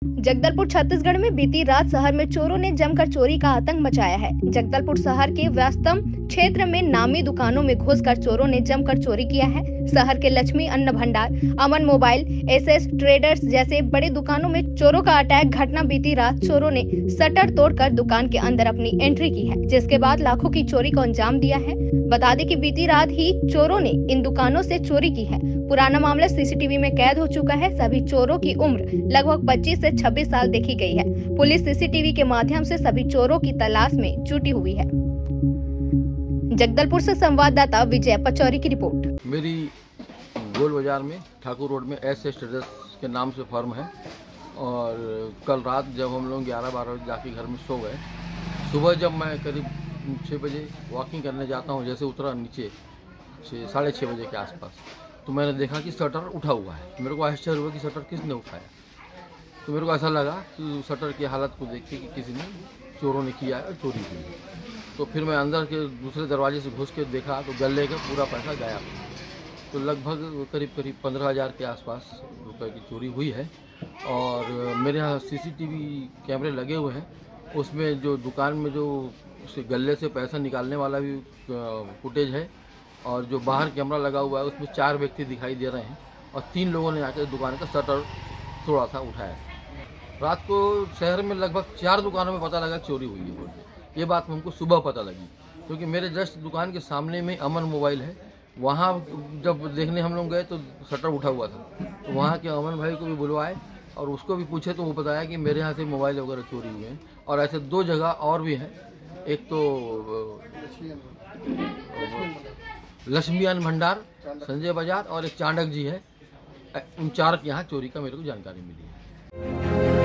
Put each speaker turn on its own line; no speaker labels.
जगदलपुर छत्तीसगढ़ में बीती रात शहर में चोरों ने जमकर चोरी का आतंक मचाया है। जगदलपुर शहर के व्यस्तम क्षेत्र में नामी दुकानों में घुसकर चोरों ने जमकर चोरी किया है। शहर के लक्ष्मी अन्न भंडार, अमन मोबाइल, एसएस ट्रेडर्स जैसे बड़ी दुकानों में चोरों का अटैक घटना बीती रात चोरों ने शटर तोड़कर दुकान के अंदर अपनी एंट्री की है, जिसके बाद लाखों की चोरी को अंजाम दिया है। बता दें कि बीती रात ही चोरों ने इन दुकानों से चोरी की है। पुराना मामला सीसीटीवी में कैद हो चुका है। सभी चोरों की उम्र लगभग 25 से 26 साल देखी गई है। पुलिस सीसीटीवी के माध्यम से सभी चोरों की तलाश में जुटी हुई है। जगदलपुर से संवाददाता विजय पचौरी की रिपोर्ट।
मेरी गोल बाजार में ठाकुर रोड में एसएस ट्रेडर्स के नाम से फर्म है और कल रात जब हम लोग 11-12 बजे जाके घर में सो गए, सुबह जब मैं करीब 6 बजे वॉकिंग करने जाता हूँ, जैसे उतरा नीचे 6-6:30 बजे के आसपास, तो मैंने देखा कि शटर उठा हुआ है। मेरे को आश्चर्य हुआ कि शटर किसने उठाया, तो मेरे को ऐसा लगा कि शटर की हालत को देख के कि किसी ने चोरों ने किया है और चोरी की है। तो फिर मैं अंदर के दूसरे दरवाजे से घुस के देखा तो गले का पूरा पैसा गायब, तो लगभग करीब 15,000 के आसपास रुपए की चोरी हुई है। और मेरे यहाँ सीसीटीवी कैमरे लगे हुए हैं, उसमें जो दुकान में जो उस गले से पैसा निकालने वाला भी फुटेज है और जो बाहर कैमरा लगा हुआ है उसमें 4 व्यक्ति दिखाई दे रहे हैं और 3 लोगों ने आकर दुकान का शटर थोड़ा सा उठाया। रात को शहर में लगभग 4 दुकानों में पता लगा चोरी हुई है। ये बात हमको सुबह पता लगी, क्योंकि मेरे जस्ट दुकान के सामने में अमन मोबाइल है, वहाँ जब देखने हम लोग गए तो शटर उठा हुआ था। तो वहाँ के अमन भाई को भी बुलवाए और उसको भी पूछे तो वो बताया कि मेरे यहाँ से मोबाइल वगैरह चोरी हुए हैं। और ऐसे 2 जगह और भी हैं, एक तो लक्ष्मी अन्न भंडार संजय बाजार और एक चांडक जी है। उन 4 के यहाँ चोरी का मेरे को जानकारी मिली है।